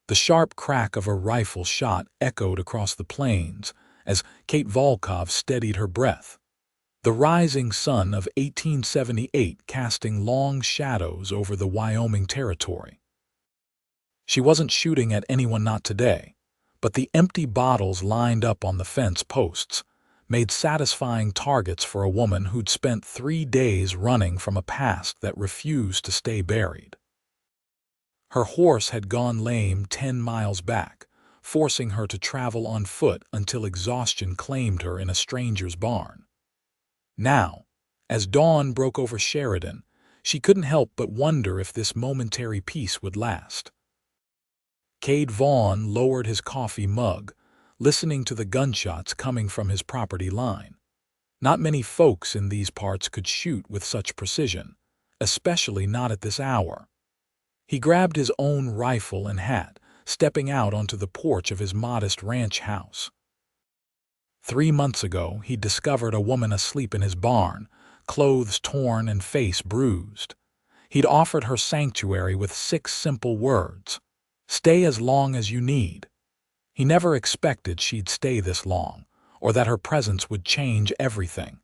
The sharp crack of a rifle shot echoed across the plains as Kade Vaughn steadied her breath. The rising sun of 1878 casting long shadows over the Wyoming territory. She wasn't shooting at anyone, not today, but the empty bottles lined up on the fence posts made satisfying targets for a woman who'd spent 3 days running from a past that refused to stay buried. Her horse had gone lame 10 miles back, forcing her to travel on foot until exhaustion claimed her in a stranger's barn. Now, as dawn broke over Sheridan, she couldn't help but wonder if this momentary peace would last. Kade Vaughn lowered his coffee mug, listening to the gunshots coming from his property line. Not many folks in these parts could shoot with such precision, especially not at this hour. He grabbed his own rifle and hat, stepping out onto the porch of his modest ranch house. 3 months ago, he discovered a woman asleep in his barn, clothes torn and face bruised. He'd offered her sanctuary with 6 simple words: "Stay as long as you need." He never expected she'd stay this long, or that her presence would change everything.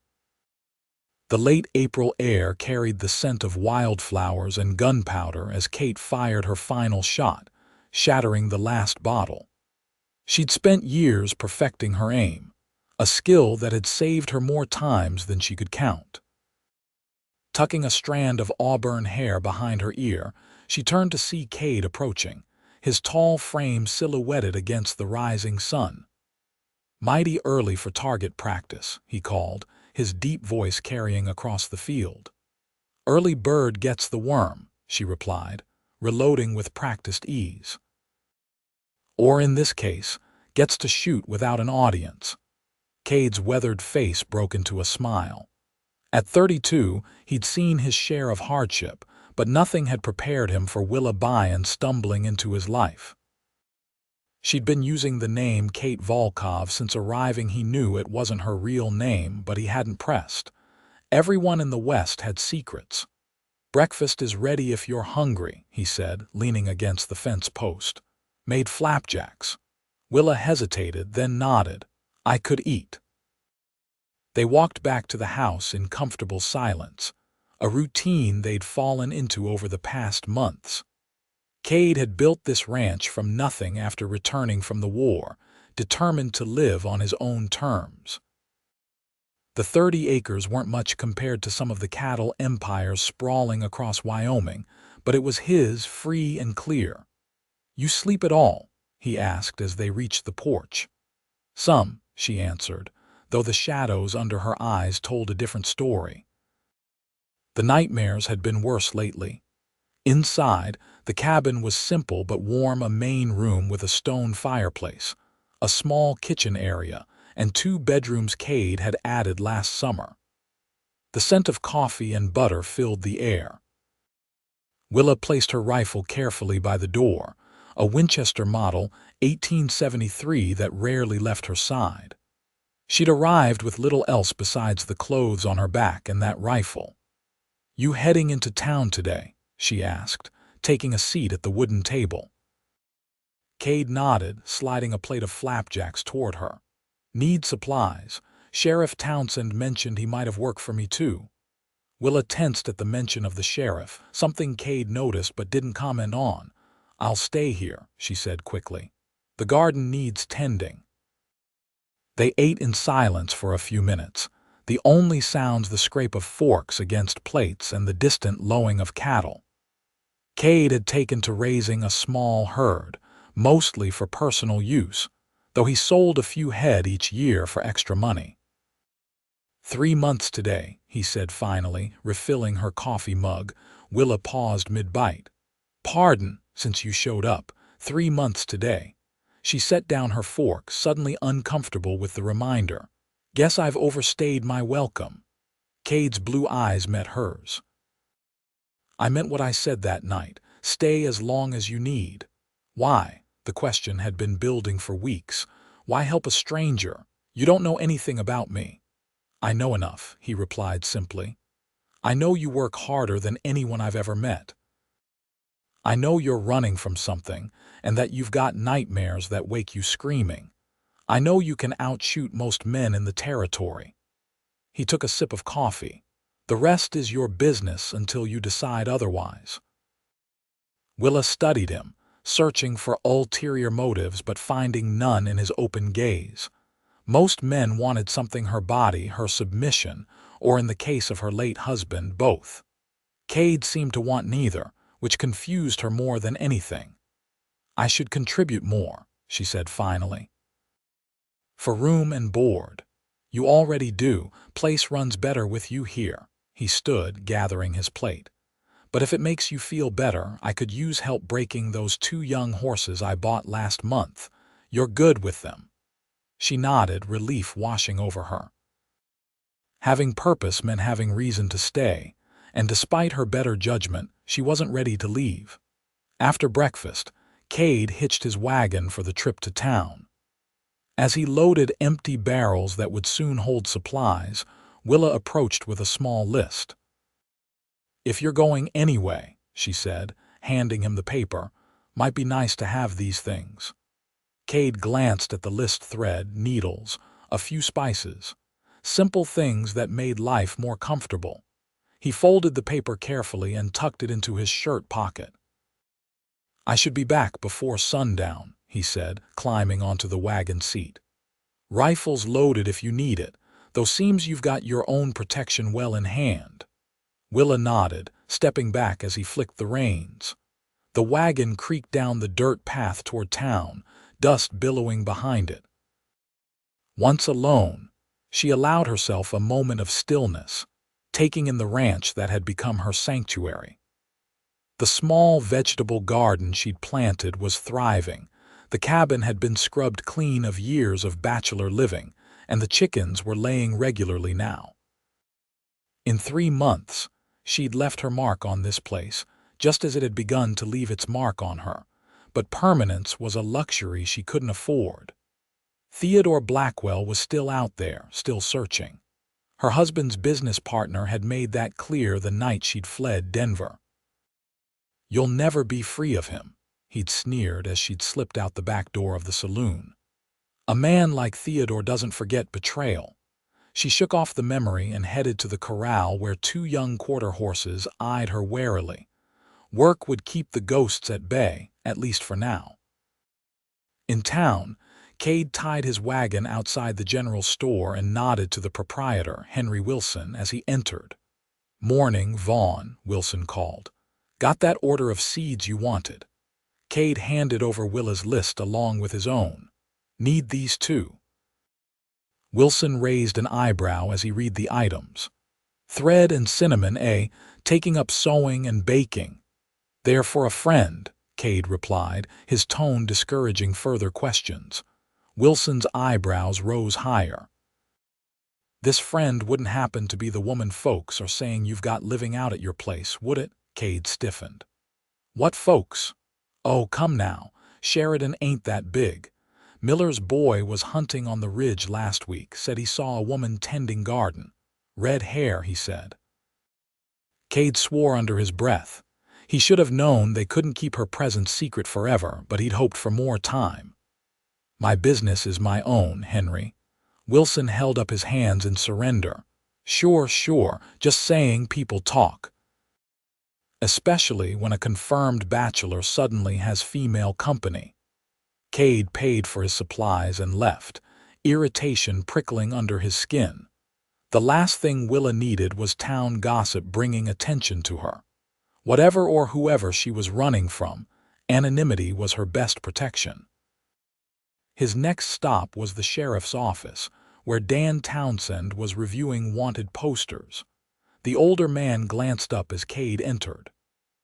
The late April air carried the scent of wildflowers and gunpowder as Kate fired her final shot, shattering the last bottle. She'd spent years perfecting her aim, a skill that had saved her more times than she could count. Tucking a strand of auburn hair behind her ear, she turned to see Kade approaching, his tall frame silhouetted against the rising sun. "Mighty early for target practice," he called, his deep voice carrying across the field. "Early bird gets the worm," she replied, reloading with practiced ease. "Or in this case, gets to shoot without an audience." Kade's weathered face broke into a smile. At 32, he'd seen his share of hardship, but nothing had prepared him for Willa Byrne stumbling into his life. She'd been using the name Kade Vaughn since arriving. He knew it wasn't her real name, but he hadn't pressed. Everyone in the West had secrets. "Breakfast is ready if you're hungry," he said, leaning against the fence post. "Made flapjacks." Willa hesitated, then nodded. "I could eat." They walked back to the house in comfortable silence, a routine they'd fallen into over the past months. Kade had built this ranch from nothing after returning from the war, determined to live on his own terms. The 30 acres weren't much compared to some of the cattle empires sprawling across Wyoming, but it was his, free and clear. "You sleep at all?" he asked as they reached the porch. "Some," she answered, though the shadows under her eyes told a different story. The nightmares had been worse lately. Inside, the cabin was simple but warm, a main room with a stone fireplace, a small kitchen area, and 2 bedrooms Kade had added last summer. The scent of coffee and butter filled the air. Willa placed her rifle carefully by the door, a Winchester model 1873 that rarely left her side. She'd arrived with little else besides the clothes on her back and that rifle. "You heading into town today?" she asked, taking a seat at the wooden table. Kade nodded, sliding a plate of flapjacks toward her. "Need supplies. Sheriff Townsend mentioned he might have work for me too." Willa tensed at the mention of the sheriff, something Kade noticed but didn't comment on. "I'll stay here," she said quickly. "The garden needs tending." They ate in silence for a few minutes, the only sounds the scrape of forks against plates and the distant lowing of cattle. Kade had taken to raising a small herd, mostly for personal use, though he sold a few head each year for extra money. 3 months today," he said finally, refilling her coffee mug. Willa paused mid-bite. "Pardon, since you showed up. 3 months today." She set down her fork, suddenly uncomfortable with the reminder. "Guess I've overstayed my welcome." Kade's blue eyes met hers. "I meant what I said that night. Stay as long as you need." "Why?" The question had been building for weeks. "Why help a stranger? You don't know anything about me." "I know enough," he replied simply. "I know you work harder than anyone I've ever met." I know you're running from something and that you've got nightmares that wake you screaming. I know you can outshoot most men in the territory." He took a sip of coffee. "The rest is your business until you decide otherwise." Willa studied him, searching for ulterior motives but finding none in his open gaze. Most men wanted something: her body, her submission, or in the case of her late husband, both. Kade seemed to want neither, which confused her more than anything. "I should contribute more," she said finally. "For room and board." "You already do. Place runs better with you here." He stood, gathering his plate. "But if it makes you feel better, I could use help breaking those 2 young horses I bought last month. You're good with them." She nodded, relief washing over her. Having purpose meant having reason to stay, and despite her better judgment, she wasn't ready to leave. After breakfast, Kade hitched his wagon for the trip to town. As he loaded empty barrels that would soon hold supplies, Willa approached with a small list. "If you're going anyway," she said, handing him the paper, "might be nice to have these things." Kade glanced at the list: thread, needles, a few spices. Simple things that made life more comfortable. He folded the paper carefully and tucked it into his shirt pocket. "I should be back before sundown," he said, climbing onto the wagon seat. "Rifle's loaded if you need it, though seems you've got your own protection well in hand." Willa nodded, stepping back as he flicked the reins. The wagon creaked down the dirt path toward town, dust billowing behind it. Once alone, she allowed herself a moment of stillness, taking in the ranch that had become her sanctuary. The small vegetable garden she'd planted was thriving. The cabin had been scrubbed clean of years of bachelor living, and the chickens were laying regularly now. In 3 months, she'd left her mark on this place, just as it had begun to leave its mark on her. But permanence was a luxury she couldn't afford. Theodore Blackwell was still out there, still searching. Her husband's business partner had made that clear the night she'd fled Denver. "You'll never be free of him," he'd sneered as she'd slipped out the back door of the saloon. "A man like Theodore doesn't forget betrayal." She shook off the memory and headed to the corral where 2 young quarter horses eyed her warily. Work would keep the ghosts at bay, at least for now. In town, Kade tied his wagon outside the general store and nodded to the proprietor, Henry Wilson, as he entered. "Morning, Vaughn," Wilson called. "Got that order of seeds you wanted?" Kade handed over Willa's list along with his own. "Need these too?" Wilson raised an eyebrow as he read the items. "Thread and cinnamon, eh? Taking up sewing and baking." "They're for a friend," Kade replied, his tone discouraging further questions. Wilson's eyebrows rose higher. "This friend wouldn't happen to be the woman folks are saying you've got living out at your place, would it?" Kade stiffened. "What folks?" "Oh, come now. Sheridan ain't that big. Miller's boy was hunting on the ridge last week, said he saw a woman tending garden. Red hair, he said." Kade swore under his breath. He should have known they couldn't keep her presence secret forever, but he'd hoped for more time. "My business is my own, Henry." Wilson held up his hands in surrender. Sure, just saying people talk. Especially when a confirmed bachelor suddenly has female company." Kade paid for his supplies and left, irritation prickling under his skin. The last thing Willa needed was town gossip bringing attention to her. Whatever or whoever she was running from, anonymity was her best protection. His next stop was the sheriff's office, where Dan Townsend was reviewing wanted posters. The older man glanced up as Kade entered.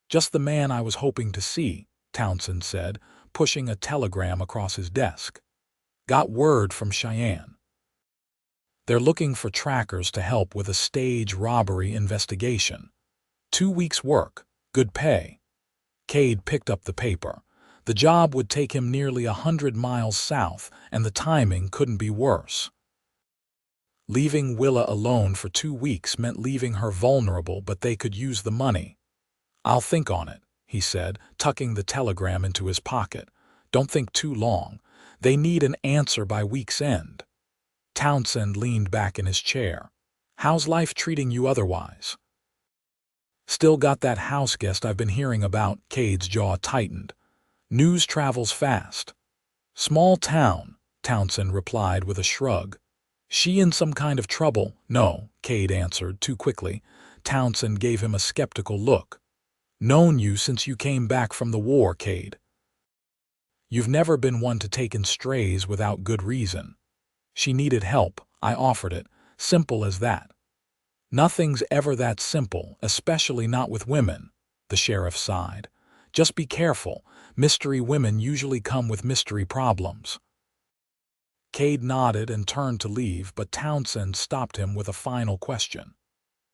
"Just the man I was hoping to see," Townsend said, pushing a telegram across his desk. "Got word from Cheyenne. They're looking for trackers to help with a stage robbery investigation. 2 weeks' work, good pay." Kade picked up the paper. The job would take him nearly 100 miles south, and the timing couldn't be worse. Leaving Willa alone for 2 weeks meant leaving her vulnerable, but they could use the money. "I'll think on it," he said, tucking the telegram into his pocket. "Don't think too long. They need an answer by week's end." Townsend leaned back in his chair. "How's life treating you otherwise?" "Still got that house guest I've been hearing about." Kade's jaw tightened. "News travels fast." "Small town," Townsend replied with a shrug. "She in some kind of trouble?" "No," Kade answered too quickly. Townsend gave him a skeptical look. "Known you since you came back from the war, Kade. You've never been one to take in strays without good reason. She needed help. I offered it. Simple as that." "Nothing's ever that simple, especially not with women," the sheriff sighed. "Just be careful. Mystery women usually come with mystery problems." Kade nodded and turned to leave, but Townsend stopped him with a final question.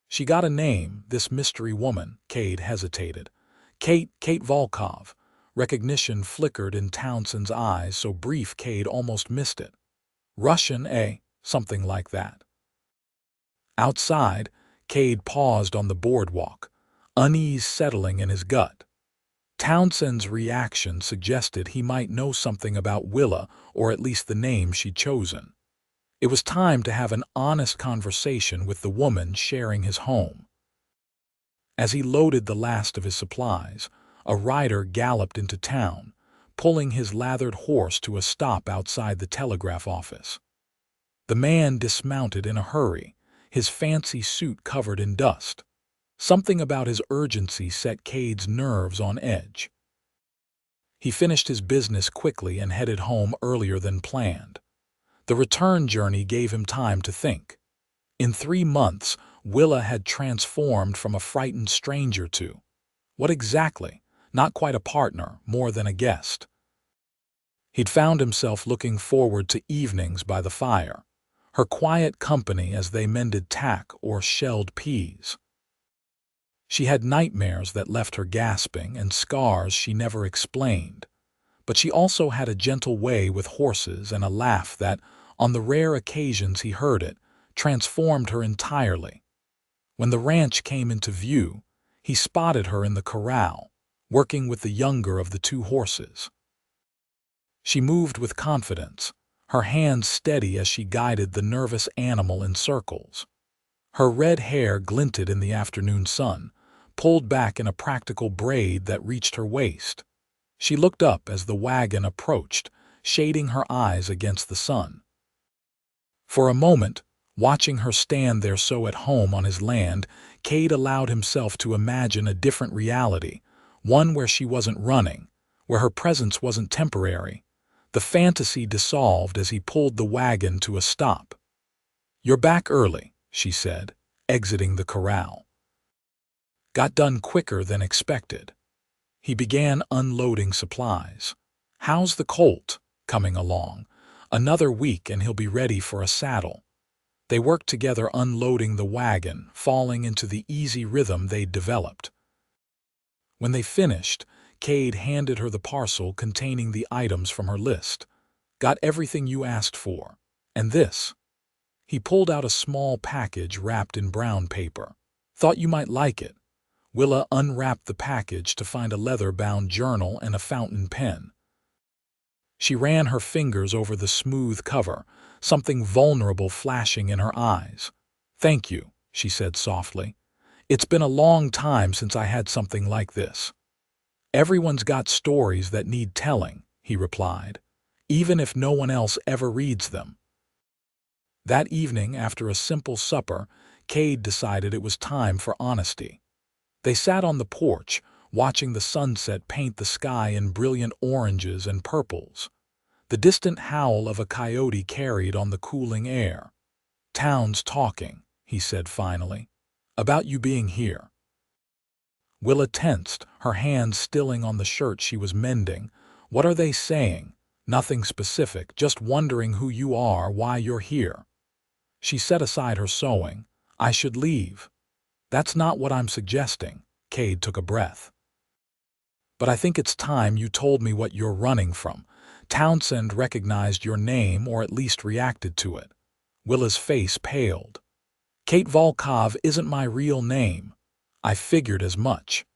"She got a name, this mystery woman?" Kade hesitated. Kate Volkov." Recognition flickered in Townsend's eyes, so brief Kade almost missed it. "Russian, eh? Something like that." Outside, Kade paused on the boardwalk, unease settling in his gut. Townsend's reaction suggested he might know something about Willa, or at least the name she'd chosen. It was time to have an honest conversation with the woman sharing his home. As he loaded the last of his supplies, a rider galloped into town, pulling his lathered horse to a stop outside the telegraph office. The man dismounted in a hurry, his fancy suit covered in dust. Something about his urgency set Kade's nerves on edge. He finished his business quickly and headed home earlier than planned. The return journey gave him time to think. In 3 months, Willa had transformed from a frightened stranger to— what exactly? Not quite a partner, more than a guest. He'd found himself looking forward to evenings by the fire, her quiet company as they mended tack or shelled peas. She had nightmares that left her gasping and scars she never explained, but she also had a gentle way with horses and a laugh that, on the rare occasions he heard it, transformed her entirely. When the ranch came into view, he spotted her in the corral, working with the younger of the 2 horses. She moved with confidence, her hands steady as she guided the nervous animal in circles. Her red hair glinted in the afternoon sun, pulled back in a practical braid that reached her waist. She looked up as the wagon approached, shading her eyes against the sun. For a moment, watching her stand there so at home on his land, Kade allowed himself to imagine a different reality, one where she wasn't running, where her presence wasn't temporary. The fantasy dissolved as he pulled the wagon to a stop. "You're back early," she said, exiting the corral. Got done quicker than expected. He began unloading supplies. "How's the colt coming along?" "Another week and he'll be ready for a saddle." They worked together unloading the wagon, falling into the easy rhythm they'd developed. When they finished, Kade handed her the parcel containing the items from her list. "Got everything you asked for. And this." He pulled out a small package wrapped in brown paper. "Thought you might like it." Willa unwrapped the package to find a leather-bound journal and a fountain pen. She ran her fingers over the smooth cover, something vulnerable flashing in her eyes. "Thank you," she said softly. "It's been a long time since I had something like this." "Everyone's got stories that need telling," he replied, "even if no one else ever reads them." That evening, after a simple supper, Kade decided it was time for honesty. They sat on the porch, watching the sunset paint the sky in brilliant oranges and purples. The distant howl of a coyote carried on the cooling air. "Town's talking," he said finally, "about you being here." Willa tensed, her hands stilling on the shirt she was mending. "What are they saying?" "Nothing specific, just wondering who you are, why you're here." She set aside her sewing. "I should leave." "That's not what I'm suggesting." Kade took a breath. "But I think it's time you told me what you're running from." Townsend recognized your name, or at least reacted to it. Willa's face paled. "Kate Volkov isn't my real name." "I figured as much."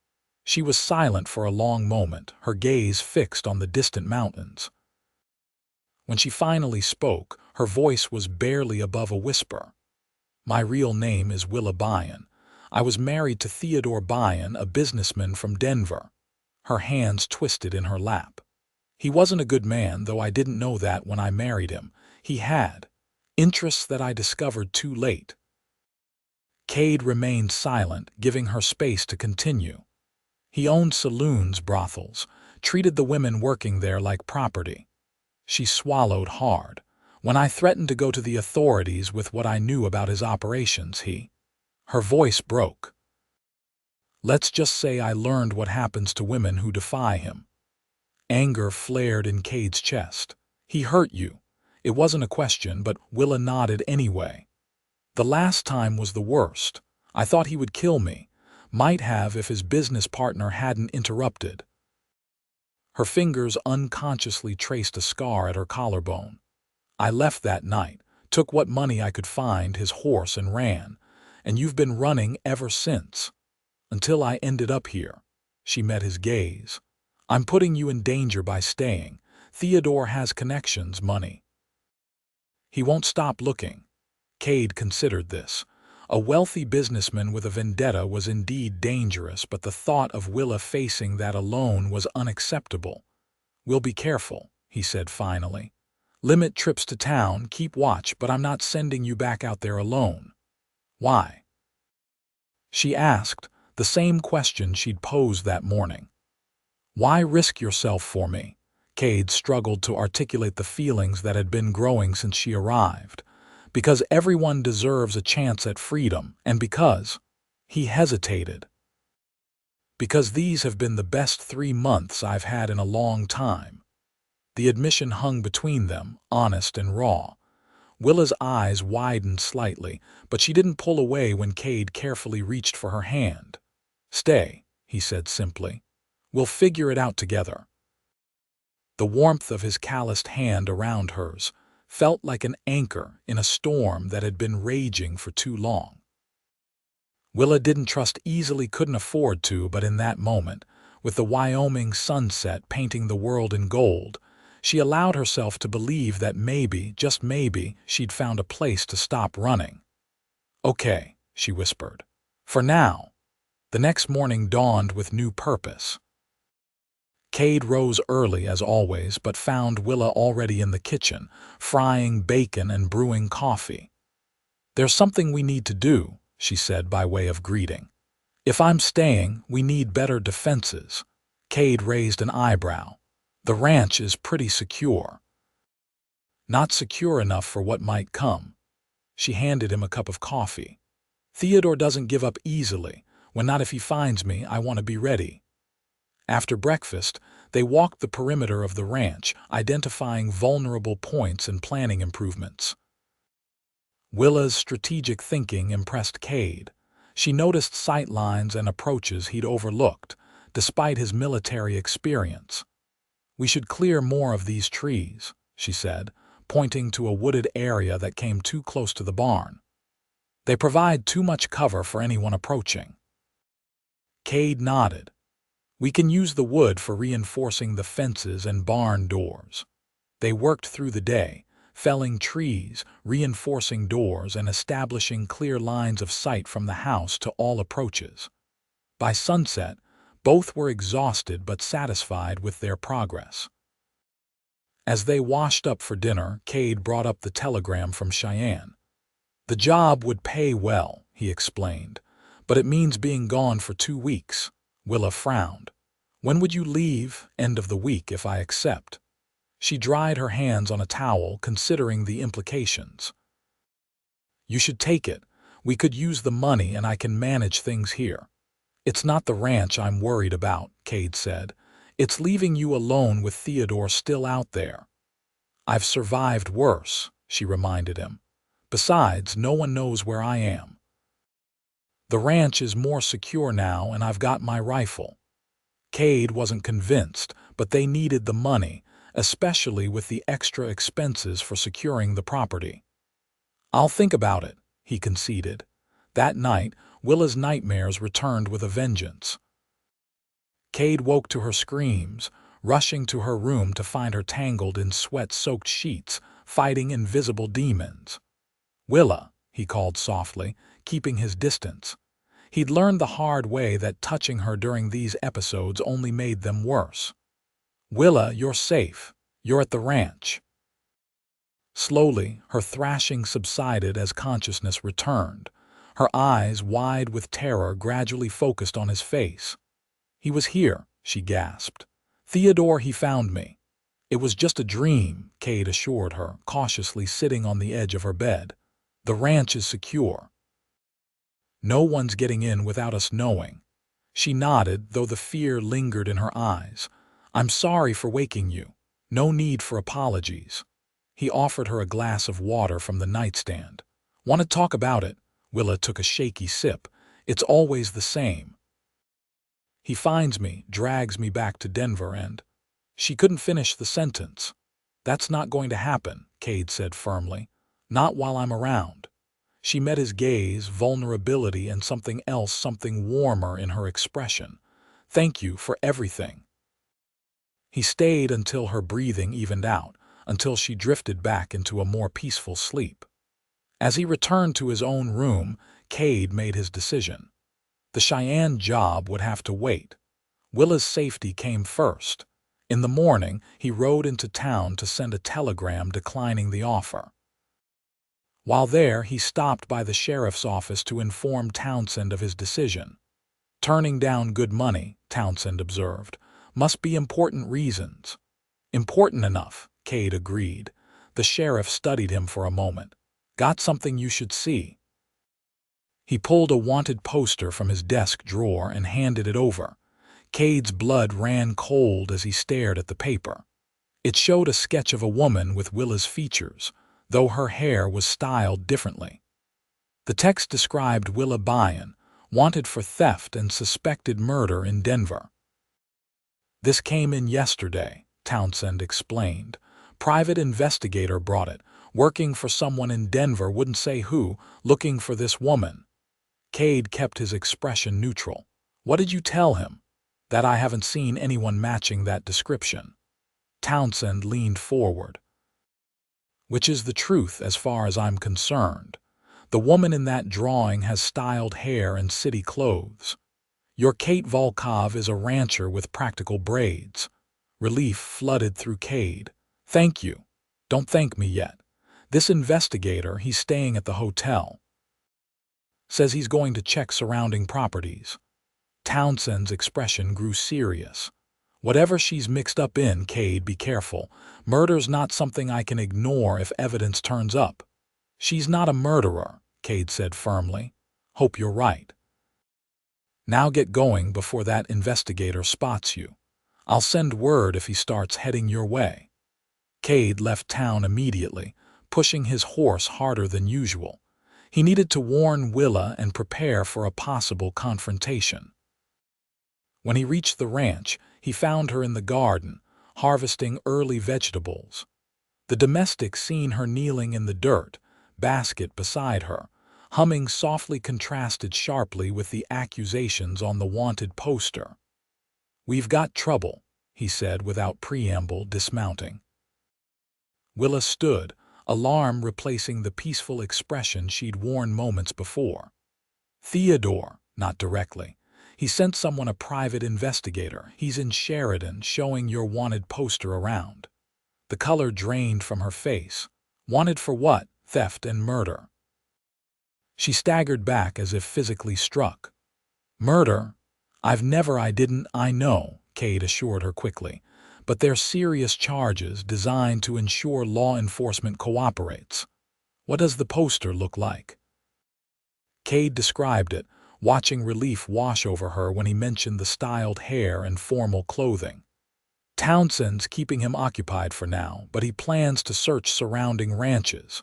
She was silent for a long moment, her gaze fixed on the distant mountains. When she finally spoke, her voice was barely above a whisper. "My real name is Willa Byrne. I was married to Theodore Byrne, a businessman from Denver." Her hands twisted in her lap. "He wasn't a good man, though I didn't know that when I married him. He had interests that I discovered too late." Kade remained silent, giving her space to continue. "He owned saloons, brothels, treated the women working there like property." She swallowed hard. "When I threatened to go to the authorities with what I knew about his operations, Her voice broke. "Let's just say I learned what happens to women who defy him." Anger flared in Kade's chest. "He hurt you." It wasn't a question, but Willa nodded anyway. "The last time was the worst. I thought he would kill me. Might have if his business partner hadn't interrupted." Her fingers unconsciously traced a scar at her collarbone. "I left that night, took what money I could find, his horse, and ran. And you've been running ever since. Until I ended up here." She met his gaze. "I'm putting you in danger by staying. Theodore has connections, money. He won't stop looking." Kade considered this. A wealthy businessman with a vendetta was indeed dangerous, but the thought of Willa facing that alone was unacceptable. "We'll be careful," he said finally. "Limit trips to town, keep watch, but I'm not sending you back out there alone." "Why?" she asked, the same question she'd posed that morning. "Why risk yourself for me?" Kade struggled to articulate the feelings that had been growing since she arrived. "Because everyone deserves a chance at freedom, and because—" he hesitated. "Because these have been the best 3 months I've had in a long time." The admission hung between them, honest and raw. Willa's eyes widened slightly, but she didn't pull away when Kade carefully reached for her hand. "Stay," he said simply. "We'll figure it out together." The warmth of his calloused hand around hers felt like an anchor in a storm that had been raging for too long. Willa didn't trust easily, couldn't afford to, but in that moment, with the Wyoming sunset painting the world in gold, she allowed herself to believe that maybe, just maybe, she'd found a place to stop running. "Okay," she whispered. "For now." The next morning dawned with new purpose. Kade rose early as always, but found Willa already in the kitchen, frying bacon and brewing coffee. "There's something we need to do," she said by way of greeting. "If I'm staying, we need better defenses." Kade raised an eyebrow. "The ranch is pretty secure." "Not secure enough for what might come." She handed him a cup of coffee. "Theodore doesn't give up easily. Not if he finds me, I want to be ready." After breakfast, they walked the perimeter of the ranch, identifying vulnerable points and planning improvements. Willa's strategic thinking impressed Kade. She noticed sight lines and approaches he'd overlooked, despite his military experience. "We should clear more of these trees," she said, pointing to a wooded area that came too close to the barn. "They provide too much cover for anyone approaching." Kade nodded. "We can use the wood for reinforcing the fences and barn doors." They worked through the day, felling trees, reinforcing doors, and establishing clear lines of sight from the house to all approaches. By sunset, both were exhausted but satisfied with their progress. As they washed up for dinner, Kade brought up the telegram from Cheyenne. "The job would pay well," he explained, "but it means being gone for 2 weeks." Willa frowned. "When would you leave?" "End of the week, if I accept." She dried her hands on a towel, considering the implications. "You should take it. We could use the money and I can manage things here." "It's not the ranch I'm worried about," Kade said. "It's leaving you alone with Theodore still out there." "I've survived worse," she reminded him. "Besides, no one knows where I am. The ranch is more secure now and I've got my rifle." Kade wasn't convinced, but they needed the money, especially with the extra expenses for securing the property. "I'll think about it," he conceded. That night, Willa's nightmares returned with a vengeance. Kade woke to her screams, rushing to her room to find her tangled in sweat-soaked sheets, fighting invisible demons. "Willa," he called softly, keeping his distance. He'd learned the hard way that touching her during these episodes only made them worse. "Willa, you're safe. You're at the ranch." Slowly, her thrashing subsided as consciousness returned. Her eyes, wide with terror, gradually focused on his face. "He was here," she gasped. "Theodore, he found me." "It was just a dream," Kade assured her, cautiously sitting on the edge of her bed. "The ranch is secure. No one's getting in without us knowing." She nodded, though the fear lingered in her eyes. "I'm sorry for waking you. No need for apologies." He offered her a glass of water from the nightstand. "Want to talk about it?" Willa took a shaky sip. "It's always the same. He finds me, drags me back to Denver and—" She couldn't finish the sentence. "That's not going to happen," Kade said firmly. "Not while I'm around." She met his gaze, vulnerability, and something else, something warmer in her expression. "Thank you for everything." He stayed until her breathing evened out, until she drifted back into a more peaceful sleep. As he returned to his own room, Kade made his decision. The Cheyenne job would have to wait. Willa's safety came first. In the morning, he rode into town to send a telegram declining the offer. While there, he stopped by the sheriff's office to inform Townsend of his decision. "Turning down good money," Townsend observed, "must be important reasons." "Important enough," Kade agreed. The sheriff studied him for a moment. "Got something you should see." He pulled a wanted poster from his desk drawer and handed it over. Kade's blood ran cold as he stared at the paper. It showed a sketch of a woman with Willa's features, though her hair was styled differently. The text described Willa Byrne, wanted for theft and suspected murder in Denver. "This came in yesterday," Townsend explained. "Private investigator brought it, working for someone in Denver, wouldn't say who, looking for this woman." Kade kept his expression neutral. "What did you tell him?" "That I haven't seen anyone matching that description." Townsend leaned forward. "Which is the truth as far as I'm concerned. The woman in that drawing has styled hair and city clothes. Your Kade Vaughn is a rancher with practical braids." Relief flooded through Kade. "Thank you." "Don't thank me yet. This investigator, he's staying at the hotel. Says he's going to check surrounding properties." Townsend's expression grew serious. "Whatever she's mixed up in, Kade, be careful. Murder's not something I can ignore if evidence turns up." "She's not a murderer," Kade said firmly. "Hope you're right. Now get going before that investigator spots you. I'll send word if he starts heading your way." Kade left town immediately, pushing his horse harder than usual. He needed to warn Willa and prepare for a possible confrontation. When he reached the ranch, he found her in the garden, harvesting early vegetables. The domestic seen her kneeling in the dirt, basket beside her, humming softly, contrasted sharply with the accusations on the wanted poster. "We've got trouble," he said without preamble, dismounting. Willa stood, alarm replacing the peaceful expression she'd worn moments before. "Theodore," not directly. "He sent someone, a private investigator. He's in Sheridan, showing your wanted poster around." The color drained from her face. "Wanted for what?" "Theft and murder." She staggered back as if physically struck. "Murder? I know," Kade assured her quickly. "But they're serious charges designed to ensure law enforcement cooperates." "What does the poster look like?" Kade described it, watching relief wash over her when he mentioned the styled hair and formal clothing. "Townsend's keeping him occupied for now, but he plans to search surrounding ranches."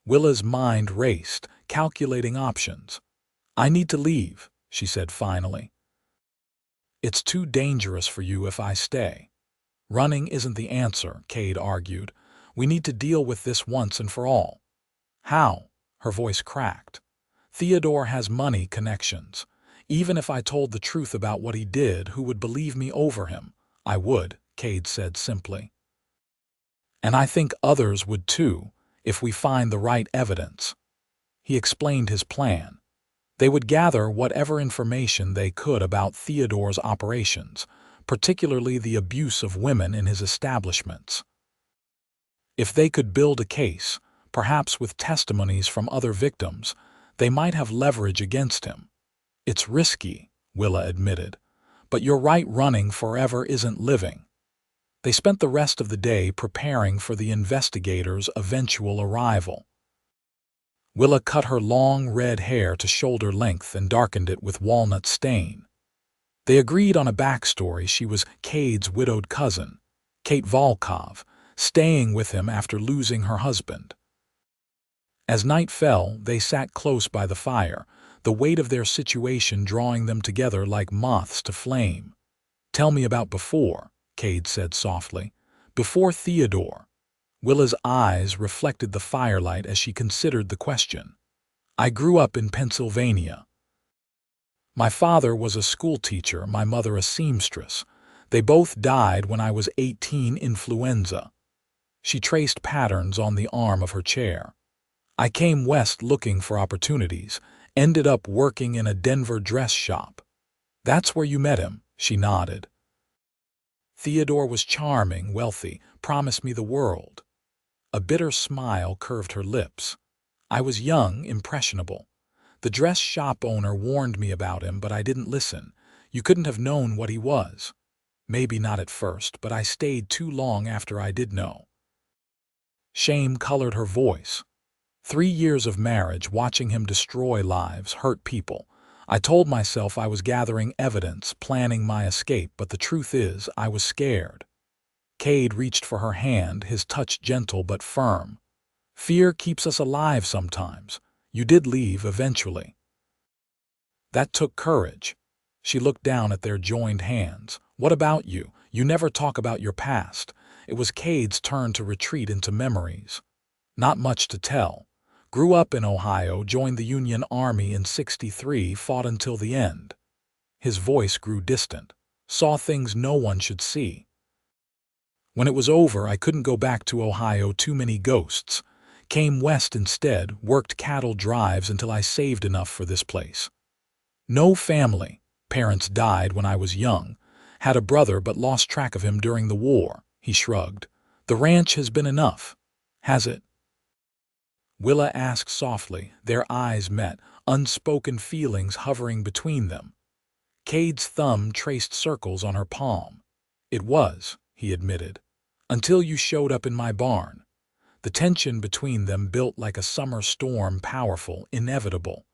Willa's mind raced, calculating options. "I need to leave," she said finally. "It's too dangerous for you if I stay." "Running isn't the answer," Kade argued. "We need to deal with this once and for all." "How?" Her voice cracked. "Theodore has money connections. Even if I told the truth about what he did, who would believe me over him? I would, Kade said simply. And I think others would too, if we find the right evidence. He explained his plan. They would gather whatever information they could about Theodore's operations, particularly the abuse of women in his establishments. If they could build a case, perhaps with testimonies from other victims, they might have leverage against him. It's risky, Willa admitted, but you're right, running forever isn't living. They spent the rest of the day preparing for the investigators' eventual arrival. Willa cut her long red hair to shoulder length and darkened it with walnut stain. They agreed on a backstory. She was Kade's widowed cousin, Kade Vaughn, staying with him after losing her husband. As night fell, they sat close by the fire, the weight of their situation drawing them together like moths to flame. "Tell me about before," Kade said softly. "Before Theodore." Willa's eyes reflected the firelight as she considered the question. "I grew up in Pennsylvania. My father was a schoolteacher, my mother a seamstress. They both died when I was 18, influenza." She traced patterns on the arm of her chair. "I came west looking for opportunities, ended up working in a Denver dress shop." "That's where you met him," she nodded. "Theodore was charming, wealthy, promised me the world." A bitter smile curved her lips. "I was young, impressionable. The dress shop owner warned me about him, but I didn't listen. You couldn't have known what he was." "Maybe not at first, but I stayed too long after I did know." Shame colored her voice. 3 years of marriage, watching him destroy lives, hurt people. I told myself I was gathering evidence, planning my escape, but the truth is, I was scared. Kade reached for her hand, his touch gentle but firm. "Fear keeps us alive sometimes. You did leave eventually." "That took courage." She looked down at their joined hands. "What about you? You never talk about your past." It was Kade's turn to retreat into memories. "Not much to tell. Grew up in Ohio, joined the Union Army in '63, fought until the end." His voice grew distant. "Saw things no one should see. When it was over, I couldn't go back to Ohio, too many ghosts. Came west instead, worked cattle drives until I saved enough for this place. No family. Parents died when I was young. Had a brother but lost track of him during the war." He shrugged. "The ranch has been enough." "Has it?" Willa asked softly. Their eyes met, unspoken feelings hovering between them. Kade's thumb traced circles on her palm. "It was," he admitted, "until you showed up in my barn." The tension between them built like a summer storm, powerful, inevitable.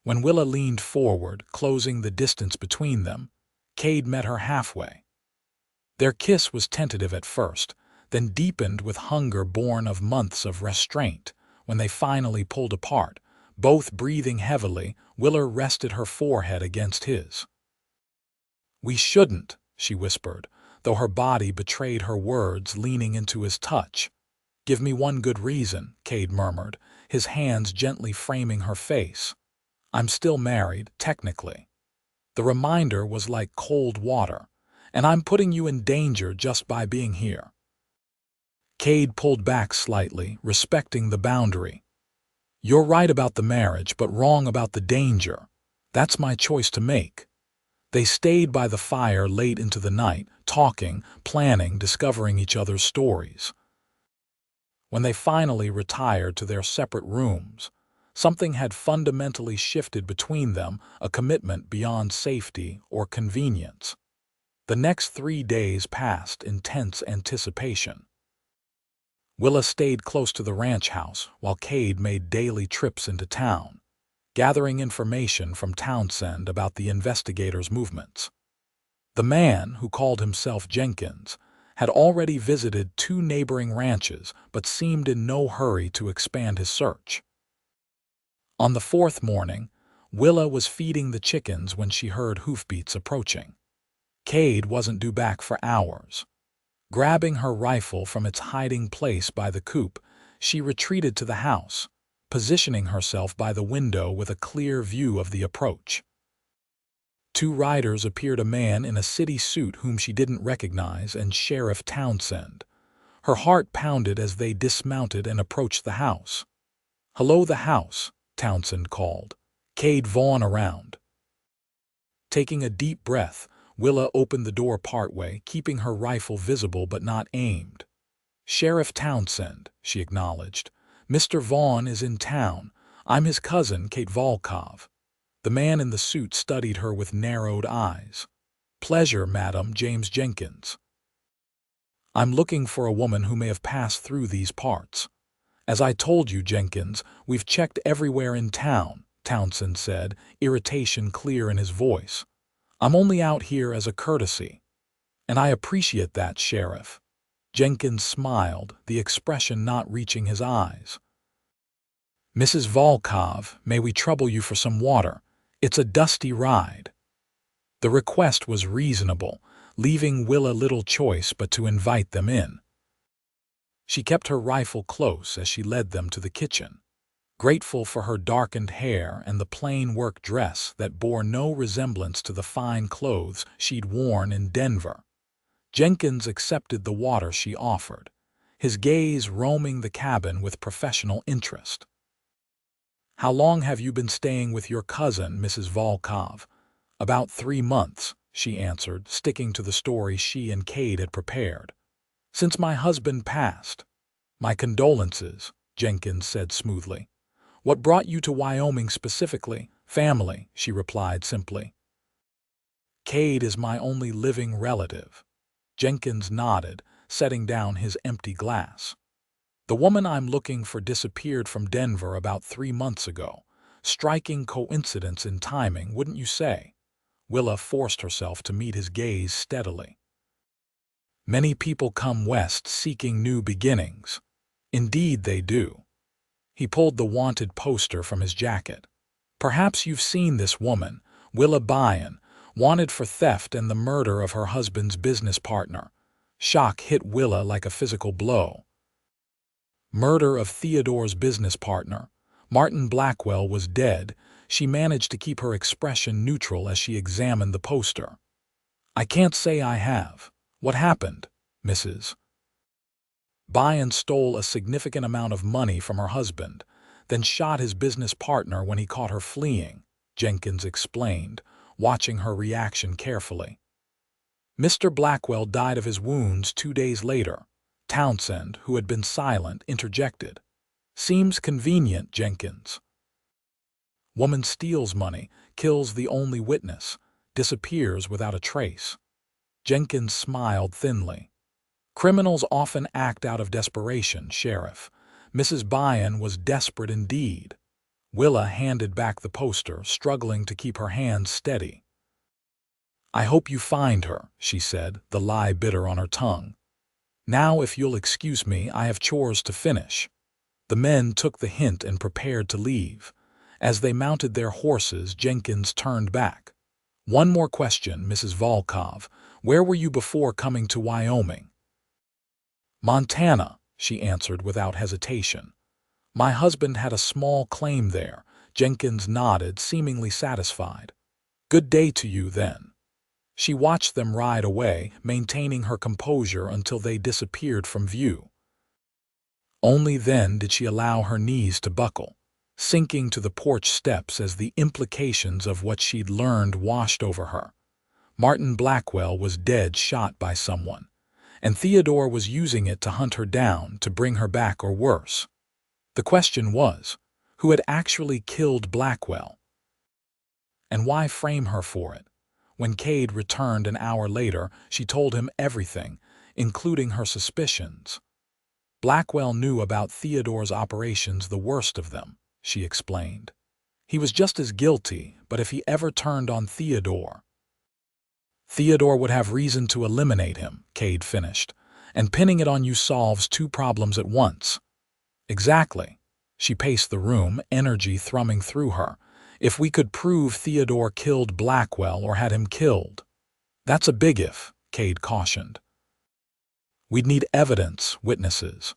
When Willa leaned forward, closing the distance between them, Kade met her halfway. Their kiss was tentative at first, then deepened with hunger born of months of restraint. When they finally pulled apart, both breathing heavily, Willa rested her forehead against his. "We shouldn't," she whispered, though her body betrayed her words, leaning into his touch. "Give me one good reason," Kade murmured, his hands gently framing her face. "I'm still married, technically." The reminder was like cold water. "And I'm putting you in danger just by being here." Kade pulled back slightly, respecting the boundary. "You're right about the marriage, but wrong about the danger. That's my choice to make." They stayed by the fire late into the night, talking, planning, discovering each other's stories. When they finally retired to their separate rooms, something had fundamentally shifted between them, a commitment beyond safety or convenience. The next 3 days passed in tense anticipation. Willa stayed close to the ranch house while Kade made daily trips into town, gathering information from Townsend about the investigators' movements. The man, who called himself Jenkins, had already visited 2 neighboring ranches but seemed in no hurry to expand his search. On the 4th morning, Willa was feeding the chickens when she heard hoofbeats approaching. Kade wasn't due back for hours. Grabbing her rifle from its hiding place by the coop, she retreated to the house, positioning herself by the window with a clear view of the approach. Two riders appeared, a man in a city suit whom she didn't recognize and Sheriff Townsend. Her heart pounded as they dismounted and approached the house. "Hello, the house," Townsend called. "Kade Vaughn around?" Taking a deep breath, Willa opened the door partway, keeping her rifle visible but not aimed. "Sheriff Townsend," she acknowledged. "Mr. Vaughn is in town. I'm his cousin, Kade Vaughn." The man in the suit studied her with narrowed eyes. "Pleasure, Madam James Jenkins. I'm looking for a woman who may have passed through these parts." "As I told you, Jenkins, we've checked everywhere in town," Townsend said, irritation clear in his voice. "I'm only out here as a courtesy." "And I appreciate that, Sheriff." Jenkins smiled, the expression not reaching his eyes. "Mrs. Volkov, may we trouble you for some water? It's a dusty ride." The request was reasonable, leaving Willa little choice but to invite them in. She kept her rifle close as she led them to the kitchen. Grateful for her darkened hair and the plain work dress that bore no resemblance to the fine clothes she'd worn in Denver, Jenkins accepted the water she offered, his gaze roaming the cabin with professional interest. "How long have you been staying with your cousin, Mrs. Volkov?" "About 3 months," she answered, sticking to the story she and Kade had prepared. "Since my husband passed." "My condolences," Jenkins said smoothly. "What brought you to Wyoming specifically?" "Family," she replied simply. "Kade is my only living relative." Jenkins nodded, setting down his empty glass. "The woman I'm looking for disappeared from Denver about 3 months ago. Striking coincidence in timing, wouldn't you say?" Willa forced herself to meet his gaze steadily. "Many people come west seeking new beginnings." "Indeed they do." He pulled the wanted poster from his jacket. "Perhaps you've seen this woman, Willa Byrne, wanted for theft and the murder of her husband's business partner." Shock hit Willa like a physical blow. Murder of Theodore's business partner. Martin Blackwell was dead. She managed to keep her expression neutral as she examined the poster. "I can't say I have." "What happened, Mrs.?" "Byrne stole a significant amount of money from her husband, then shot his business partner when he caught her fleeing," Jenkins explained, watching her reaction carefully. "Mr. Blackwell died of his wounds 2 days later," Townsend, who had been silent, interjected. "Seems convenient, Jenkins." "Woman steals money, kills the only witness, disappears without a trace." Jenkins smiled thinly. "Criminals often act out of desperation, Sheriff. Mrs. Byrne was desperate indeed." Willa handed back the poster, struggling to keep her hands steady. "I hope you find her," she said, the lie bitter on her tongue. "Now, if you'll excuse me, I have chores to finish." The men took the hint and prepared to leave. As they mounted their horses, Jenkins turned back. "One more question, Mrs. Volkov. Where were you before coming to Wyoming?" "Montana," she answered without hesitation. "My husband had a small claim there." Jenkins nodded, seemingly satisfied. "Good day to you, then." She watched them ride away, maintaining her composure until they disappeared from view. Only then did she allow her knees to buckle, sinking to the porch steps as the implications of what she'd learned washed over her. Martin Blackwell was dead, shot by someone, and Theodore was using it to hunt her down, to bring her back or worse. The question was, who had actually killed Blackwell? And why frame her for it? When Kade returned an hour later, she told him everything, including her suspicions. "Blackwell knew about Theodore's operations, the worst of them," she explained. "He was just as guilty, but if he ever turned on Theodore would have reason to eliminate him," Kade finished, "and pinning it on you solves 2 problems at once." "Exactly." She paced the room, energy thrumming through her. "If we could prove Theodore killed Blackwell or had him killed." "That's a big if," Kade cautioned. "We'd need evidence, witnesses."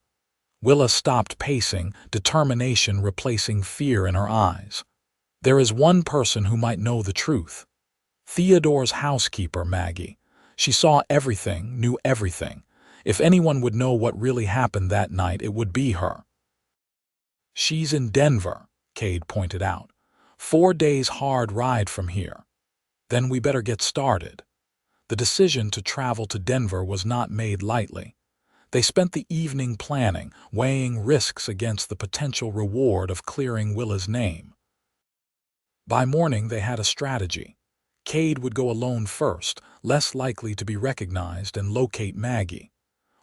Willa stopped pacing, determination replacing fear in her eyes. "There is one person who might know the truth." Theodore's housekeeper, Maggie. She saw everything, knew everything. If anyone would know what really happened that night, it would be her. She's in Denver, Kade pointed out. 4 days hard ride from here. Then we better get started. The decision to travel to Denver was not made lightly. They spent the evening planning, weighing risks against the potential reward of clearing Willa's name. By morning, they had a strategy. Kade would go alone first, less likely to be recognized, and locate Maggie.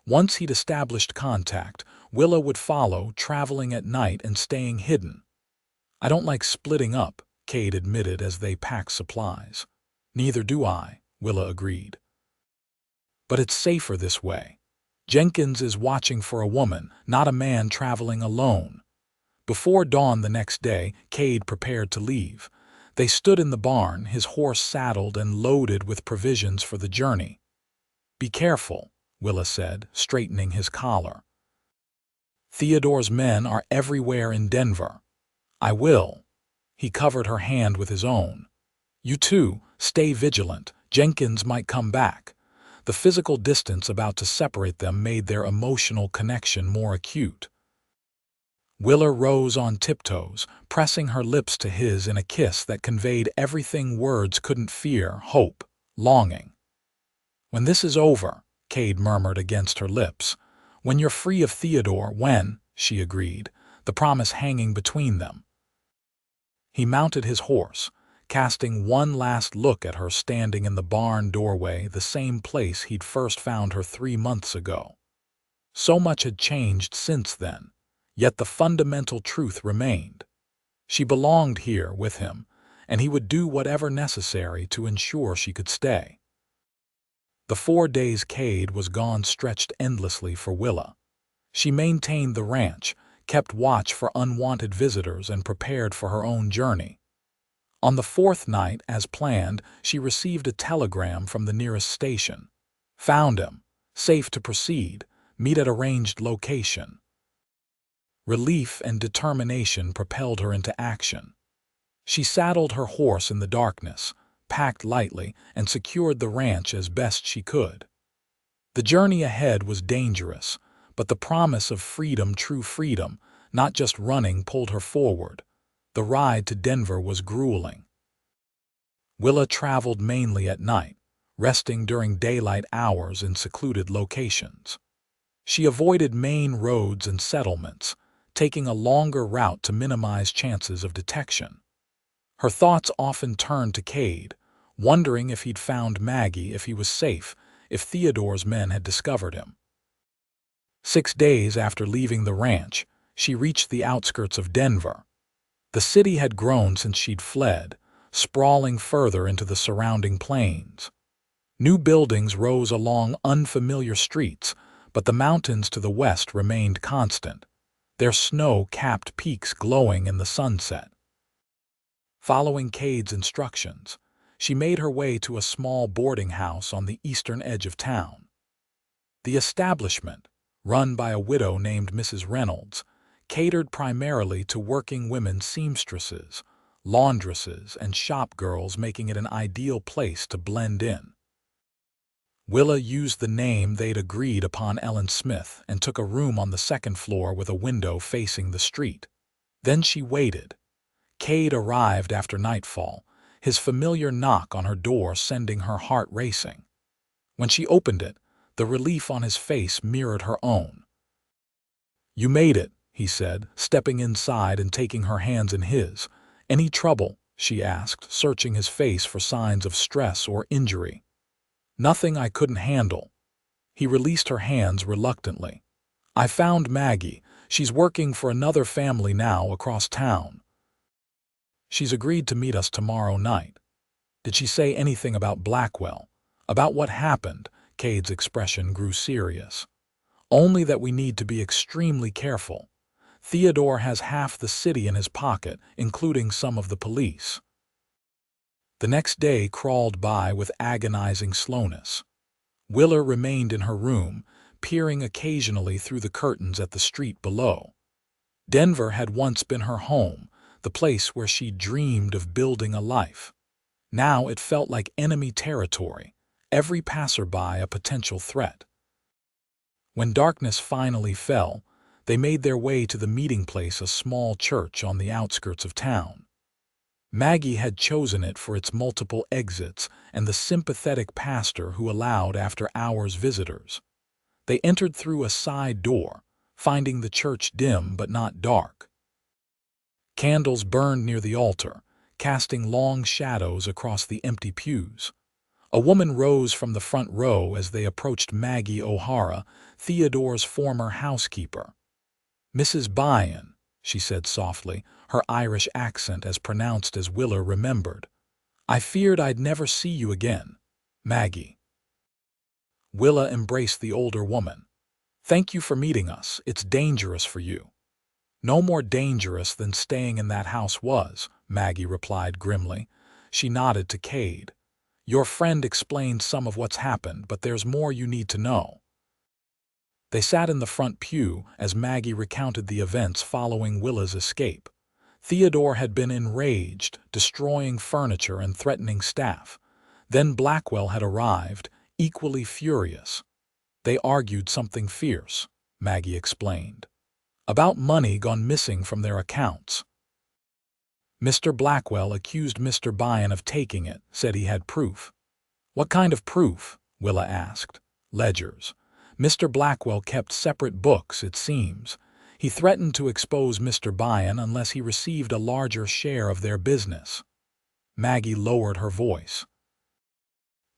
Once he'd established contact, Willa would follow, traveling at night and staying hidden. "I don't like splitting up," Kade admitted as they packed supplies. "Neither do I," Willa agreed. "But it's safer this way. Jenkins is watching for a woman, not a man traveling alone." Before dawn the next day, Kade prepared to leave. They stood in the barn, his horse saddled and loaded with provisions for the journey. "Be careful," Willa said, straightening his collar. "Theodore's men are everywhere in Denver." "I will." He covered her hand with his own. "You too, stay vigilant. Jenkins might come back." The physical distance about to separate them made their emotional connection more acute. Willa rose on tiptoes, pressing her lips to his in a kiss that conveyed everything words couldn't: fear, hope, longing. "When this is over," Kade murmured against her lips. "When you're free of Theodore, when," she agreed, the promise hanging between them. He mounted his horse, casting one last look at her standing in the barn doorway, the same place he'd first found her 3 months ago. So much had changed since then. Yet the fundamental truth remained. She belonged here with him, and he would do whatever necessary to ensure she could stay. The 4 days Kade was gone stretched endlessly for Willa. She maintained the ranch, kept watch for unwanted visitors, and prepared for her own journey. On the 4th night, as planned, she received a telegram from the nearest station. "Found him. Safe to proceed. Meet at arranged location." Relief and determination propelled her into action. She saddled her horse in the darkness, packed lightly, and secured the ranch as best she could. The journey ahead was dangerous, but the promise of freedom, true freedom, not just running, pulled her forward. The ride to Denver was grueling. Willa traveled mainly at night, resting during daylight hours in secluded locations. She avoided main roads and settlements, taking a longer route to minimize chances of detection. Her thoughts often turned to Kade, wondering if he'd found Maggie, if he was safe, if Theodore's men had discovered him. 6 days after leaving the ranch, she reached the outskirts of Denver. The city had grown since she'd fled, sprawling further into the surrounding plains. New buildings rose along unfamiliar streets, but the mountains to the west remained constant, their snow-capped peaks glowing in the sunset. Following Kade's instructions, she made her way to a small boarding house on the eastern edge of town. The establishment, run by a widow named Mrs. Reynolds, catered primarily to working women seamstresses, laundresses, and shop girls, making it an ideal place to blend in. Willa used the name they'd agreed upon, Ellen Smith, and took a room on the 2nd floor with a window facing the street. Then she waited. Kade arrived after nightfall, his familiar knock on her door sending her heart racing. When she opened it, the relief on his face mirrored her own. "You made it," he said, stepping inside and taking her hands in his. "Any trouble?" she asked, searching his face for signs of stress or injury. "Nothing I couldn't handle." He released her hands reluctantly. "I found Maggie. She's working for another family now across town. She's agreed to meet us tomorrow night." "Did she say anything about Blackwell? About what happened?" Kade's expression grew serious. "Only that we need to be extremely careful. Theodore has half the city in his pocket, including some of the police." The next day crawled by with agonizing slowness. Willa remained in her room, peering occasionally through the curtains at the street below. Denver had once been her home, the place where she dreamed of building a life. Now it felt like enemy territory, every passerby a potential threat. When darkness finally fell, they made their way to the meeting place, a small church on the outskirts of town. Maggie had chosen it for its multiple exits and the sympathetic pastor who allowed after-hours visitors. They entered through a side door, finding the church dim but not dark. Candles burned near the altar, casting long shadows across the empty pews. A woman rose from the front row as they approached Maggie O'Hara, Theodore's former housekeeper. "Mrs. Byrne," she said softly, her Irish accent as pronounced as Willa remembered. "I feared I'd never see you again, Maggie." Willa embraced the older woman. "Thank you for meeting us. It's dangerous for you." "No more dangerous than staying in that house was," Maggie replied grimly. She nodded to Kade. "Your friend explained some of what's happened, but there's more you need to know." They sat in the front pew as Maggie recounted the events following Willa's escape. Theodore had been enraged, destroying furniture and threatening staff. Then Blackwell had arrived, equally furious. "They argued something fierce," Maggie explained, "about money gone missing from their accounts. Mr. Blackwell accused Mr. Byrne of taking it, said he had proof." "What kind of proof?" Willa asked. "Ledgers. Mr. Blackwell kept separate books, it seems. He threatened to expose Mr. Byrne unless he received a larger share of their business." Maggie lowered her voice.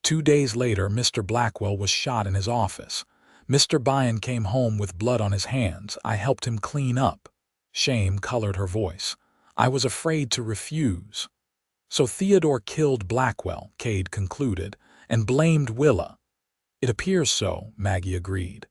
2 days later, Mr. Blackwell was shot in his office. Mr. Byrne came home with blood on his hands. I helped him clean up. Shame colored her voice. I was afraid to refuse. "So Theodore killed Blackwell," Kade concluded, "and blamed Willa." "It appears so," Maggie agreed.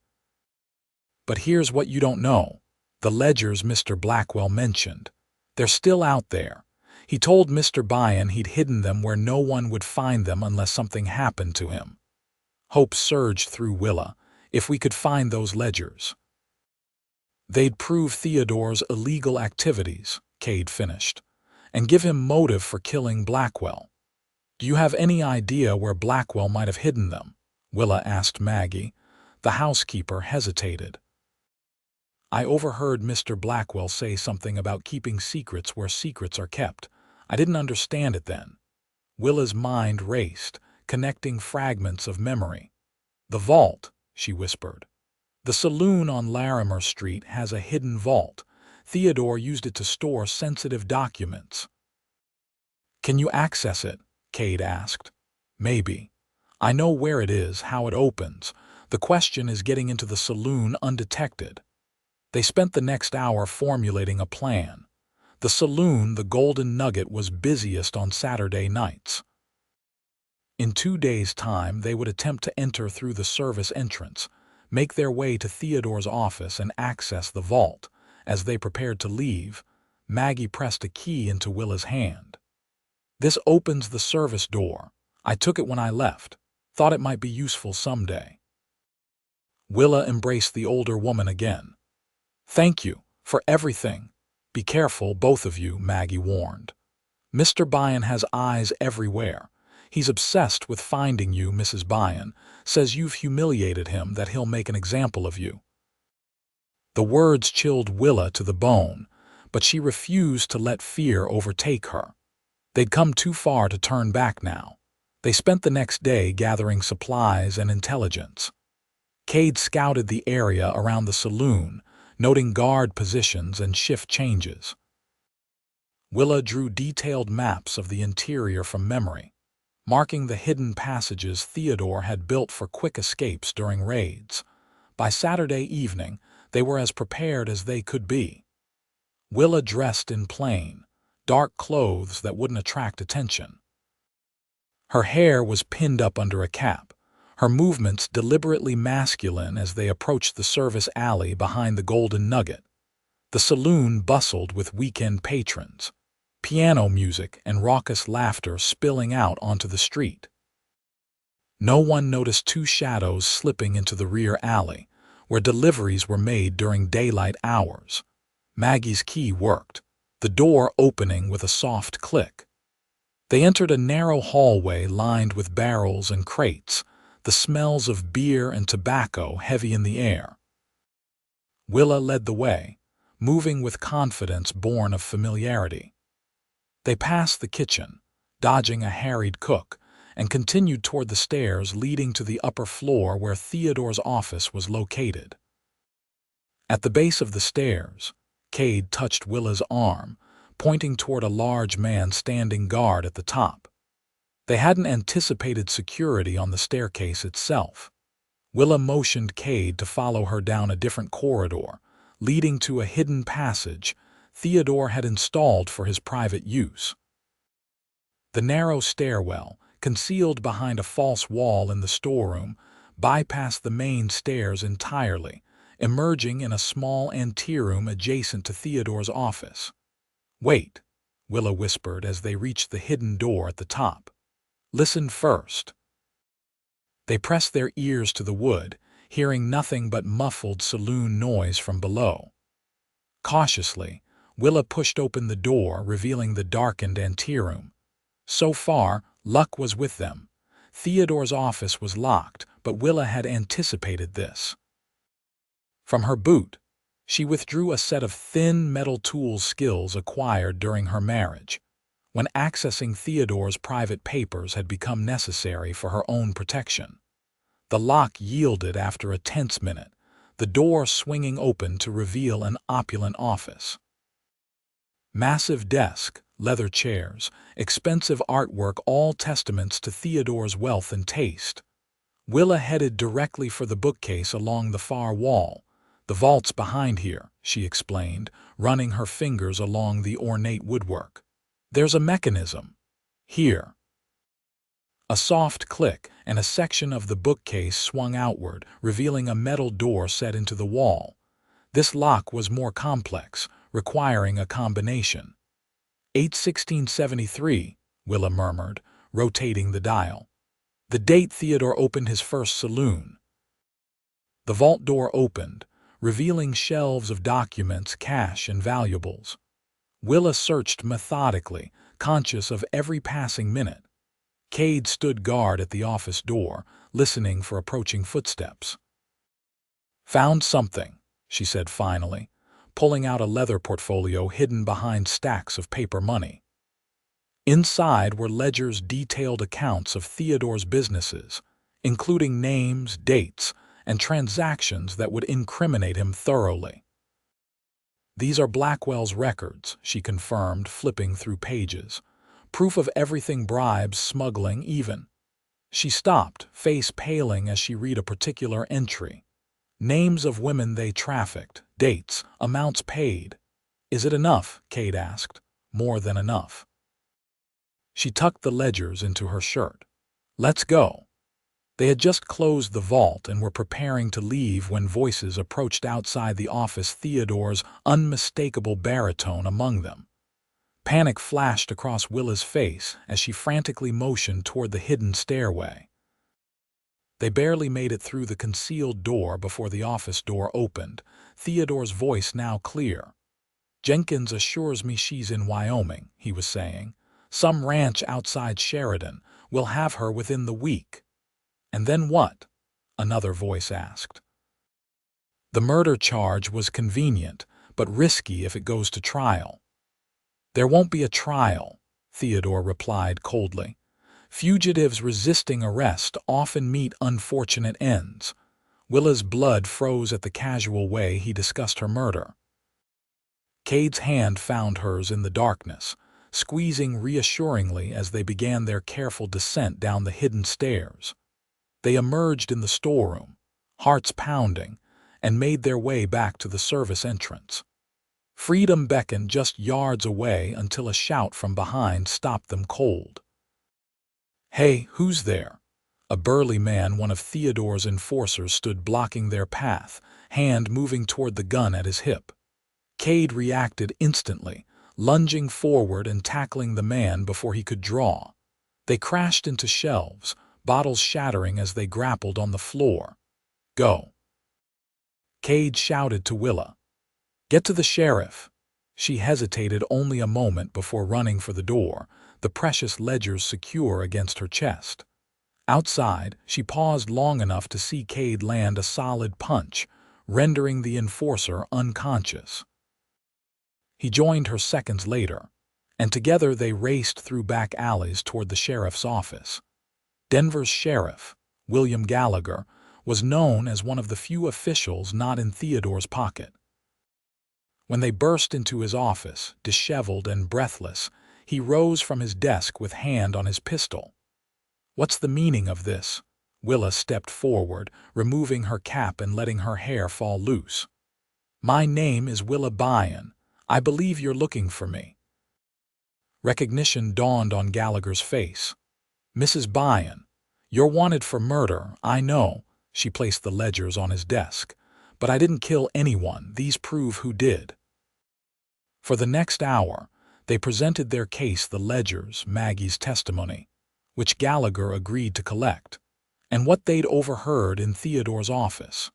"But here's what you don't know. The ledgers Mr. Blackwell mentioned. They're still out there. He told Mr. Byrne he'd hidden them where no one would find them unless something happened to him." Hope surged through Willa. "If we could find those ledgers, they'd prove Theodore's illegal activities," Kade finished, "and give him motive for killing Blackwell." "Do you have any idea where Blackwell might have hidden them?" Willa asked Maggie. The housekeeper hesitated. "I overheard Mr. Blackwell say something about keeping secrets where secrets are kept. I didn't understand it then." Willa's mind raced, connecting fragments of memory. "The vault," she whispered. "The saloon on Larimer Street has a hidden vault. Theodore used it to store sensitive documents." "Can you access it?" Kade asked. "Maybe. I know where it is, how it opens. The question is getting into the saloon undetected." They spent the next hour formulating a plan. The saloon, the Golden Nugget, was busiest on Saturday nights. In 2 days' time, they would attempt to enter through the service entrance, make their way to Theodore's office, and access the vault. As they prepared to leave, Maggie pressed a key into Willa's hand. "This opens the service door. I took it when I left. Thought it might be useful someday." Willa embraced the older woman again. "Thank you for everything. Be careful, both of you," Maggie warned. "Mr. Byrne has eyes everywhere. He's obsessed with finding you, Mrs. Byrne. Says you've humiliated him, that he'll make an example of you." The words chilled Willa to the bone, but she refused to let fear overtake her. They'd come too far to turn back now. They spent the next day gathering supplies and intelligence. Kade scouted the area around the saloon, noting guard positions and shift changes. Willa drew detailed maps of the interior from memory, marking the hidden passages Theodore had built for quick escapes during raids. By Saturday evening, they were as prepared as they could be. Willa dressed in plain, dark clothes that wouldn't attract attention. Her hair was pinned up under a cap, her movements deliberately masculine as they approached the service alley behind the Golden Nugget. The saloon bustled with weekend patrons, piano music and raucous laughter spilling out onto the street. No one noticed 2 shadows slipping into the rear alley, where deliveries were made during daylight hours. Maggie's key worked, the door opening with a soft click. They entered a narrow hallway lined with barrels and crates, the smells of beer and tobacco heavy in the air. Willa led the way, moving with confidence born of familiarity. They passed the kitchen, dodging a harried cook, and continued toward the stairs leading to the upper floor where Theodore's office was located. At the base of the stairs, Kade touched Willa's arm, pointing toward a large man standing guard at the top. They hadn't anticipated security on the staircase itself. Willa motioned Kade to follow her down a different corridor, leading to a hidden passage Theodore had installed for his private use. The narrow stairwell, concealed behind a false wall in the storeroom, bypassed the main stairs entirely, emerging in a small anteroom adjacent to Theodore's office. "Wait," Willa whispered as they reached the hidden door at the top. "Listen first." They pressed their ears to the wood, hearing nothing but muffled saloon noise from below. Cautiously, Willa pushed open the door, revealing the darkened anteroom. So far, luck was with them. Theodore's office was locked, but Willa had anticipated this. From her boot, she withdrew a set of thin metal tools skills acquired during her marriage, when accessing Theodore's private papers had become necessary for her own protection. The lock yielded after a tense minute, the door swinging open to reveal an opulent office. Massive desk, leather chairs, expensive artwork, all testaments to Theodore's wealth and taste. Willa headed directly for the bookcase along the far wall. "The vault's behind here," she explained, running her fingers along the ornate woodwork. "There's a mechanism. Here." A soft click, and a section of the bookcase swung outward, revealing a metal door set into the wall. This lock was more complex, requiring a combination. 1673, Willa murmured, rotating the dial. "The date Theodore opened his first saloon." The vault door opened, revealing shelves of documents, cash, and valuables. Willa searched methodically, conscious of every passing minute. Kade stood guard at the office door, listening for approaching footsteps. "Found something," she said finally, pulling out a leather portfolio hidden behind stacks of paper money. Inside were ledgers, detailed accounts of Theodore's businesses, including names, dates, and transactions that would incriminate him thoroughly. "These are Blackwell's records," she confirmed, flipping through pages. "Proof of everything, bribes, smuggling, even." She stopped, face paling as she read a particular entry. Names of women they trafficked, dates, amounts paid. "Is it enough?" Kade asked. "More than enough." She tucked the ledgers into her shirt. "Let's go." They had just closed the vault and were preparing to leave when voices approached outside the office, Theodore's unmistakable baritone among them. Panic flashed across Willa's face as she frantically motioned toward the hidden stairway. They barely made it through the concealed door before the office door opened, Theodore's voice now clear. "Jenkins assures me she's in Wyoming," he was saying. "Some ranch outside Sheridan. We'll have her within the week." "And then what?" another voice asked. "The murder charge was convenient, but risky if it goes to trial." "There won't be a trial," Theodore replied coldly. "Fugitives resisting arrest often meet unfortunate ends." Willa's blood froze at the casual way he discussed her murder. Kade's hand found hers in the darkness, squeezing reassuringly as they began their careful descent down the hidden stairs. They emerged in the storeroom, hearts pounding, and made their way back to the service entrance. Freedom beckoned just yards away until a shout from behind stopped them cold. "Hey, who's there?" A burly man, one of Theodore's enforcers, stood blocking their path, hand moving toward the gun at his hip. Kade reacted instantly, lunging forward and tackling the man before he could draw. They crashed into shelves, bottles shattering as they grappled on the floor. "Go!" Kade shouted to Willa. "Get to the sheriff." She hesitated only a moment before running for the door, the precious ledgers secure against her chest. Outside, she paused long enough to see Kade land a solid punch, rendering the enforcer unconscious. He joined her seconds later, and together they raced through back alleys toward the sheriff's office. Denver's sheriff, William Gallagher, was known as one of the few officials not in Theodore's pocket. When they burst into his office, disheveled and breathless, he rose from his desk with hand on his pistol. "What's the meaning of this?" Willa stepped forward, removing her cap and letting her hair fall loose. "My name is Willa Byrne. I believe you're looking for me." Recognition dawned on Gallagher's face. "Mrs. Byrne, you're wanted for murder, I know." She placed the ledgers on his desk. "But I didn't kill anyone. These prove who did." For the next hour, they presented their case, the ledgers, Maggie's testimony, which Gallagher agreed to collect, and what they'd overheard in Theodore's office.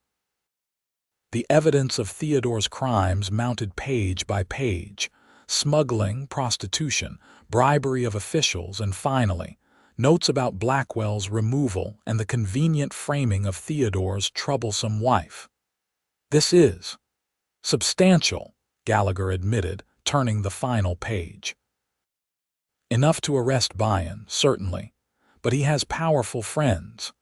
The evidence of Theodore's crimes mounted page by page: smuggling, prostitution, bribery of officials, and finally, notes about Blackwell's removal and the convenient framing of Theodore's troublesome wife. "This is substantial," Gallagher admitted, turning the final page. "Enough to arrest Byrne, certainly, but he has powerful friends."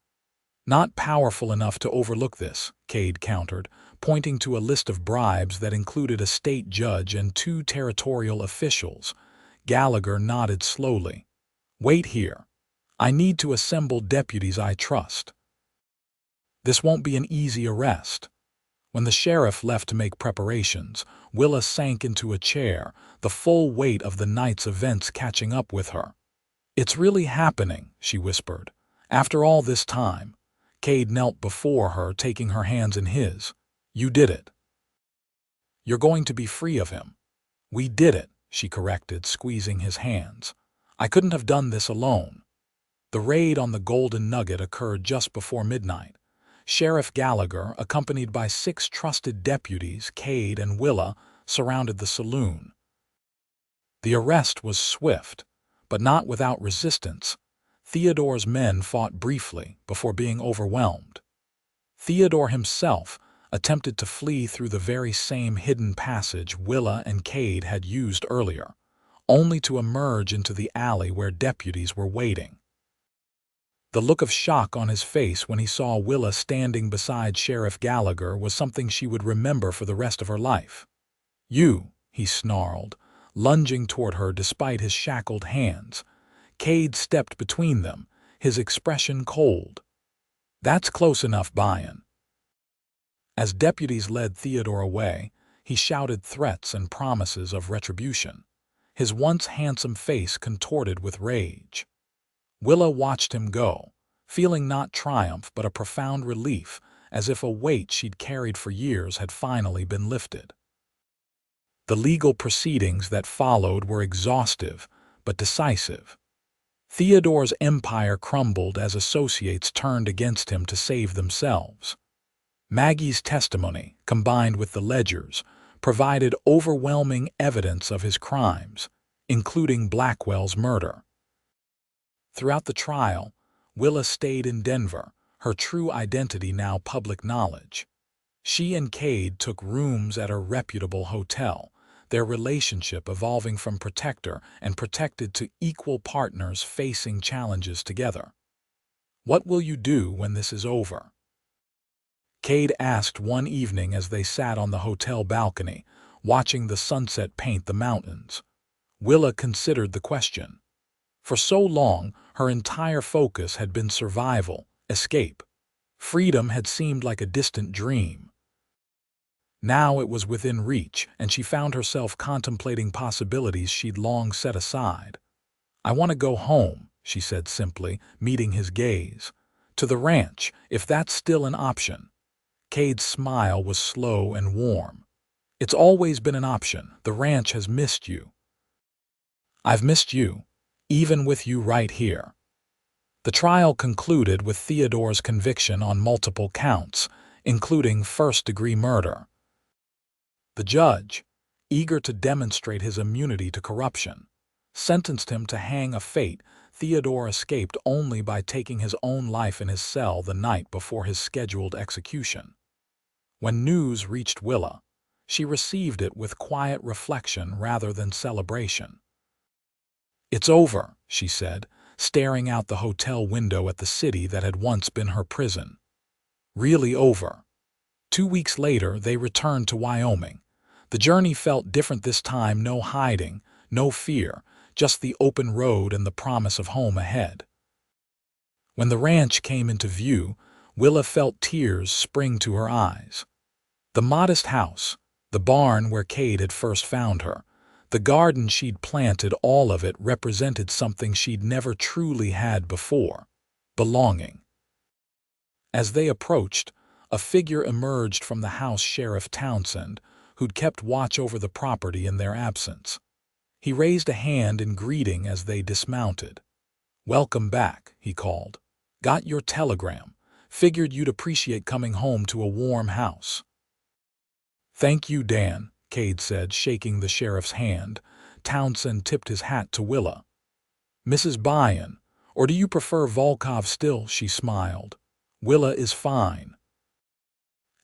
"Not powerful enough to overlook this," Kade countered, pointing to a list of bribes that included a state judge and 2 territorial officials. Gallagher nodded slowly. "Wait here. I need to assemble deputies I trust." "This won't be an easy arrest." When the sheriff left to make preparations, Willa sank into a chair, the full weight of the night's events catching up with her. "It's really happening," she whispered. "After all this time." Kade knelt before her, taking her hands in his. "You did it. You're going to be free of him." "We did it," she corrected, squeezing his hands. "I couldn't have done this alone." The raid on the Golden Nugget occurred just before midnight. Sheriff Gallagher, accompanied by 6 trusted deputies, Kade and Willa, surrounded the saloon. The arrest was swift, but not without resistance. Theodore's men fought briefly before being overwhelmed. Theodore himself attempted to flee through the very same hidden passage Willa and Kade had used earlier, only to emerge into the alley where deputies were waiting. The look of shock on his face when he saw Willa standing beside Sheriff Gallagher was something she would remember for the rest of her life. "You," he snarled, lunging toward her despite his shackled hands. Kade stepped between them, his expression cold. "That's close enough, Byrne." As deputies led Theodore away, he shouted threats and promises of retribution, his once handsome face contorted with rage. Willa watched him go, feeling not triumph but a profound relief, as if a weight she'd carried for years had finally been lifted. The legal proceedings that followed were exhaustive but decisive. Theodore's empire crumbled as associates turned against him to save themselves. Maggie's testimony, combined with the ledgers, provided overwhelming evidence of his crimes, including Blackwell's murder. Throughout the trial, Willa stayed in Denver, her true identity now public knowledge. She and Kade took rooms at a reputable hotel, their relationship evolving from protector and protected to equal partners facing challenges together. "What will you do when this is over?" Kade asked one evening as they sat on the hotel balcony, watching the sunset paint the mountains. Willa considered the question. For so long, her entire focus had been survival, escape. Freedom had seemed like a distant dream. Now it was within reach, and she found herself contemplating possibilities she'd long set aside. "I want to go home," she said simply, meeting his gaze. "To the ranch, if that's still an option." Kade's smile was slow and warm. "It's always been an option. The ranch has missed you." "I've missed you, even with you right here." The trial concluded with Theodore's conviction on multiple counts, including first-degree murder. The judge, eager to demonstrate his immunity to corruption, sentenced him to hang a fate Theodore escaped only by taking his own life in his cell the night before his scheduled execution. When news reached Willa, she received it with quiet reflection rather than celebration. "It's over," she said, staring out the hotel window at the city that had once been her prison. "Really over." 2 weeks later, they returned to Wyoming. The journey felt different this time, no hiding, no fear, just the open road and the promise of home ahead. When the ranch came into view, Willa felt tears spring to her eyes. The modest house, the barn where Kade had first found her, the garden she'd planted, all of it represented something she'd never truly had before: belonging. As they approached, a figure emerged from the house, Sheriff Townsend, who'd kept watch over the property in their absence. He raised a hand in greeting as they dismounted. "Welcome back," he called. "Got your telegram. Figured you'd appreciate coming home to a warm house." "Thank you, Dan," Kade said, shaking the sheriff's hand. Townsend tipped his hat to Willa. "Mrs. Byrne, or do you prefer Volkov still?" She smiled. "Willa is fine."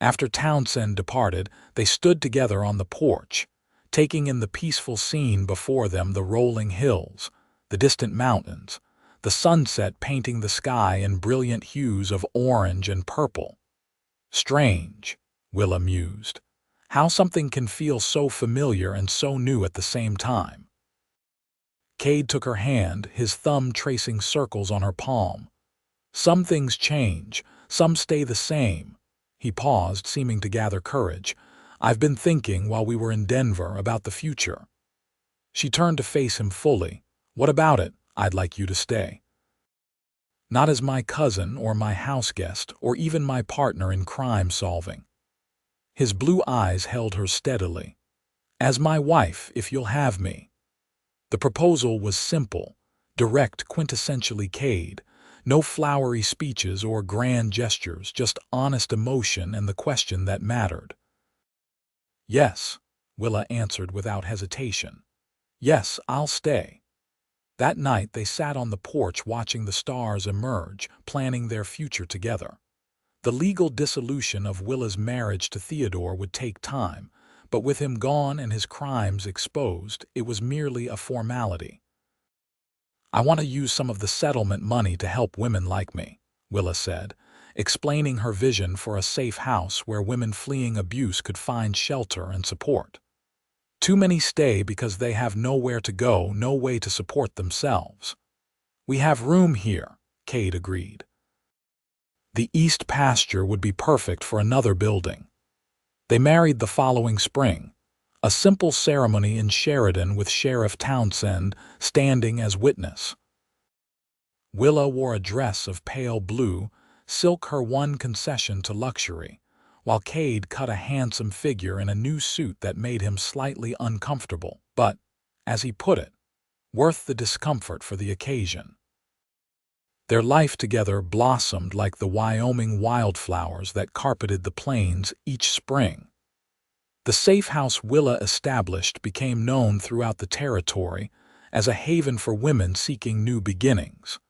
After Townsend departed, they stood together on the porch, taking in the peaceful scene before them: the rolling hills, the distant mountains, the sunset painting the sky in brilliant hues of orange and purple. "Strange," Willa mused, "how something can feel so familiar and so new at the same time." Kade took her hand, his thumb tracing circles on her palm. "Some things change, some stay the same." He paused, seeming to gather courage. "I've been thinking while we were in Denver about the future." She turned to face him fully. "What about it?" "I'd like you to stay. Not as my cousin or my house guest or even my partner in crime solving." His blue eyes held her steadily. "As my wife, if you'll have me." The proposal was simple, direct, quintessentially Kade. No flowery speeches or grand gestures, just honest emotion and the question that mattered. "Yes," Willa answered without hesitation. "Yes, I'll stay." That night they sat on the porch watching the stars emerge, planning their future together. The legal dissolution of Willa's marriage to Theodore would take time, but with him gone and his crimes exposed, it was merely a formality. "I want to use some of the settlement money to help women like me," Willa said, explaining her vision for a safe house where women fleeing abuse could find shelter and support. "Too many stay because they have nowhere to go, no way to support themselves." "We have room here," Kade agreed. The east pasture would be perfect for another building. They married the following spring, a simple ceremony in Sheridan with Sheriff Townsend standing as witness. Willa wore a dress of pale blue, silk, her one concession to luxury, while Kade cut a handsome figure in a new suit that made him slightly uncomfortable, but, as he put it, worth the discomfort for the occasion. Their life together blossomed like the Wyoming wildflowers that carpeted the plains each spring. The safe house Willa established became known throughout the territory as a haven for women seeking new beginnings.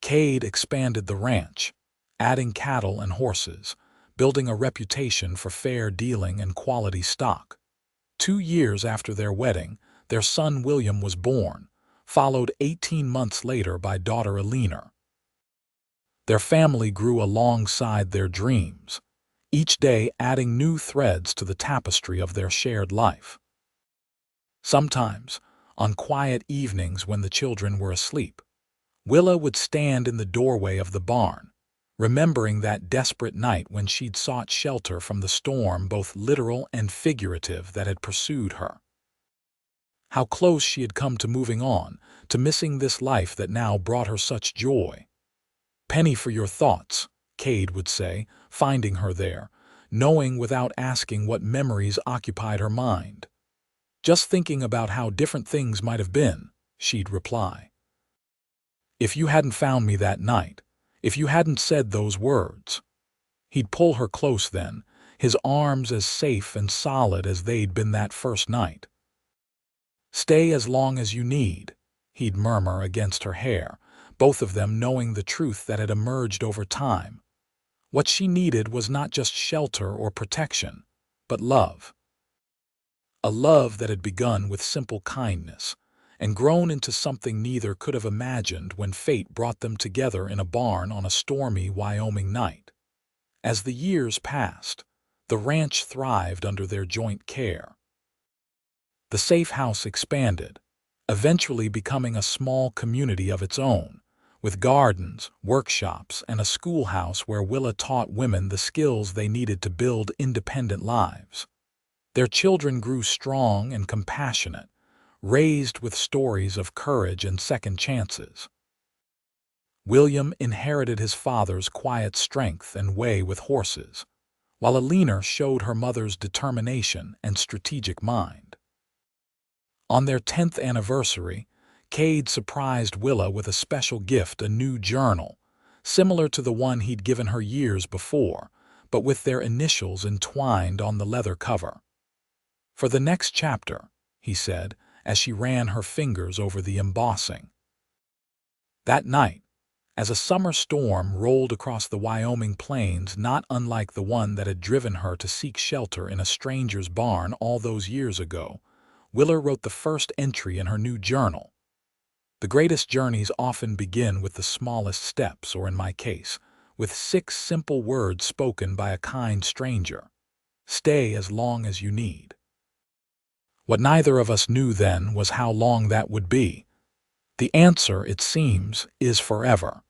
Kade expanded the ranch, adding cattle and horses, building a reputation for fair dealing and quality stock. 2 years after their wedding, their son William was born, followed 18 months later by daughter Elena. Their family grew alongside their dreams, each day adding new threads to the tapestry of their shared life. Sometimes, on quiet evenings when the children were asleep, Willa would stand in the doorway of the barn, remembering that desperate night when she'd sought shelter from the storm, both literal and figurative, that had pursued her. How close she had come to moving on, to missing this life that now brought her such joy. "Penny for your thoughts," Kade would say, finding her there, knowing without asking what memories occupied her mind. "Just thinking about how different things might have been," she'd reply. "If you hadn't found me that night, if you hadn't said those words." He'd pull her close then, his arms as safe and solid as they'd been that first night. "Stay as long as you need," he'd murmur against her hair, both of them knowing the truth that had emerged over time. What she needed was not just shelter or protection, but love. A love that had begun with simple kindness and grown into something neither could have imagined when fate brought them together in a barn on a stormy Wyoming night. As the years passed, the ranch thrived under their joint care. The safe house expanded, eventually becoming a small community of its own, with gardens, workshops, and a schoolhouse where Willa taught women the skills they needed to build independent lives. Their children grew strong and compassionate, raised with stories of courage and second chances. William inherited his father's quiet strength and way with horses, while Alina showed her mother's determination and strategic mind. On their 10th anniversary, Kade surprised Willa with a special gift, a new journal, similar to the one he'd given her years before, but with their initials entwined on the leather cover. "For the next chapter," he said, as she ran her fingers over the embossing. That night, as a summer storm rolled across the Wyoming plains, not unlike the one that had driven her to seek shelter in a stranger's barn all those years ago, Willa wrote the first entry in her new journal. "The greatest journeys often begin with the smallest steps, or in my case, with 6 simple words spoken by a kind stranger. Stay as long as you need." What neither of us knew then was how long that would be. The answer, it seems, is forever.